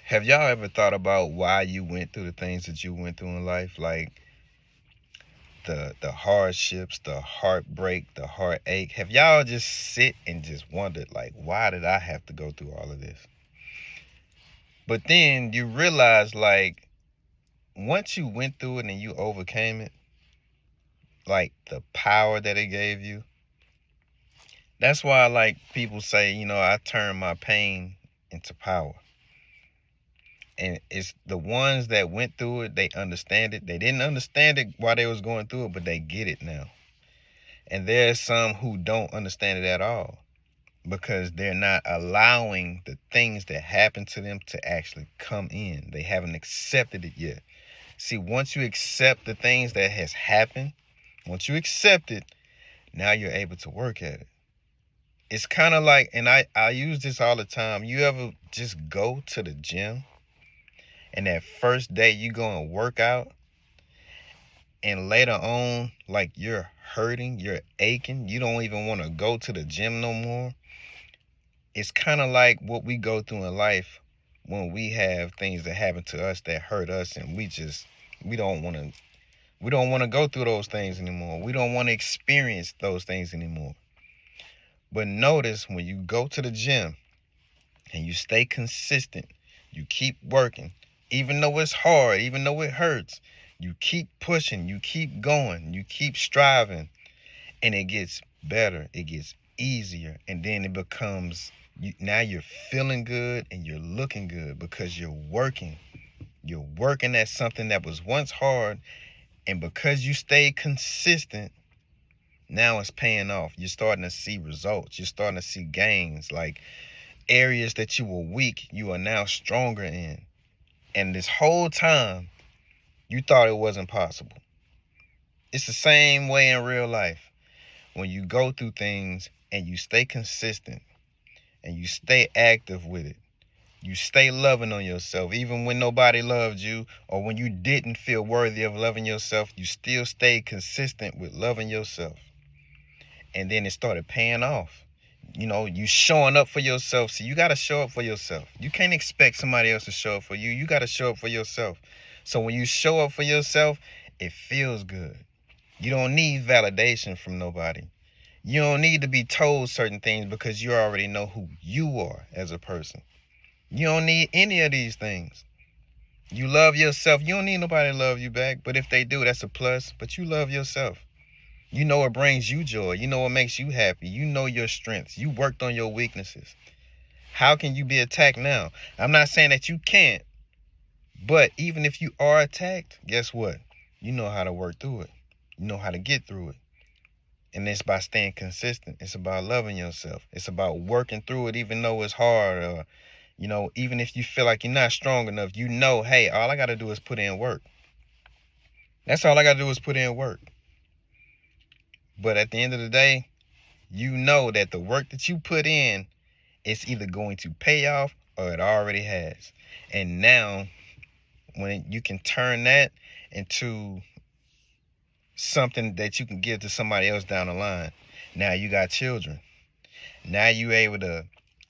Have y'all ever thought about why you went through the things that you went through in life? Like the hardships, the heartbreak, the heartache. Have y'all just sit and just wondered, like, why did I have to go through all of this? But then you realize, like, once you went through it and you overcame it, like the power that it gave you. That's why, like, people say, I turn my pain into power. And it's the ones that went through it, they understand it. They didn't understand it while they was going through it, but they get it now. And there's some who don't understand it at all because they're not allowing the things that happen to them to actually come in. They haven't accepted it yet. See, once you accept the things that has happened, once you accept it, now you're able to work at it. It's kind of like, and I use this all the time. You ever just go to the gym and that first day you go and work out, and later on, like, you're hurting, you're aching, you don't even want to go to the gym no more. It's kind of like what we go through in life when we have things that happen to us that hurt us, and we don't want to go through those things anymore. We don't want to experience those things anymore. But notice when you go to the gym and you stay consistent, you keep working, even though it's hard, even though it hurts, you keep pushing, you keep going, you keep striving, and it gets better, it gets easier, and then it becomes, now you're feeling good and you're looking good because you're working. You're working at something that was once hard, and because you stay consistent, now it's paying off. You're starting to see results. You're starting to see gains. Like, areas that you were weak, you are now stronger in. And this whole time, you thought it wasn't possible. It's the same way in real life. When you go through things and you stay consistent and you stay active with it, you stay loving on yourself, even when nobody loved you or when you didn't feel worthy of loving yourself, you still stayed consistent with loving yourself. And then it started paying off. You showing up for yourself. So you got to show up for yourself. You can't expect somebody else to show up for you. You got to show up for yourself. So when you show up for yourself, it feels good. You don't need validation from nobody. You don't need to be told certain things because you already know who you are as a person. You don't need any of these things. You love yourself. You don't need nobody to love you back. But if they do, that's a plus. But you love yourself. You know what brings you joy. You know what makes you happy. You know your strengths. You worked on your weaknesses. How can you be attacked now? I'm not saying that you can't. But even if you are attacked, guess what? You know how to work through it. You know how to get through it. And it's by staying consistent. It's about loving yourself. It's about working through it even though it's hard. Or, even if you feel like you're not strong enough, hey, all I got to do is put in work. That's all I got to do is put in work. But at the end of the day, you know that the work that you put in is either going to pay off or it already has. And now, when you can turn that into something that you can give to somebody else down the line. Now you got children. Now you able to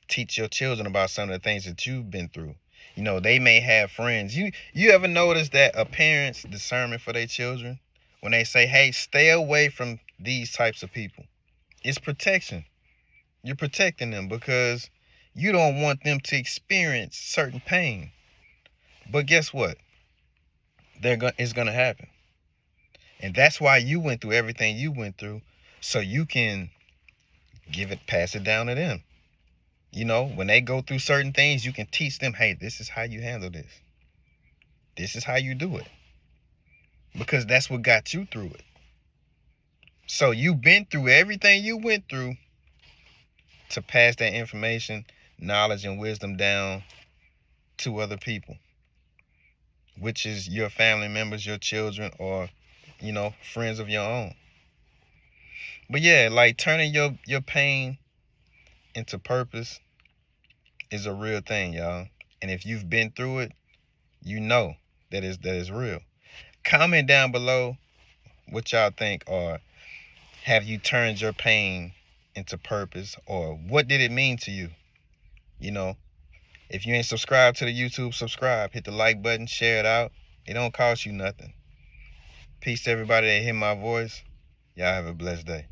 teach your children about some of the things that you've been through. They may have friends. You ever notice that a parent's discernment for their children when they say, hey, stay away from these types of people? It's protection. You're protecting them because you don't want them to experience certain pain. But guess what? It's going to happen. And that's why you went through everything you went through, so you can pass it down to them. When they go through certain things, you can teach them, hey, this is how you handle this. This is how you do it. Because that's what got you through it. So you've been through everything you went through to pass that information, knowledge, and wisdom down to other people, which is your family members, your children, or, friends of your own. But yeah, like, turning your pain into purpose is a real thing, y'all. And if you've been through it, you know that is real. Comment down below what y'all think, or have you turned your pain into purpose, or what did it mean to you? If you ain't subscribed to the YouTube, subscribe. Hit the like button, share it out. It don't cost you nothing. Peace to everybody that hear my voice. Y'all have a blessed day.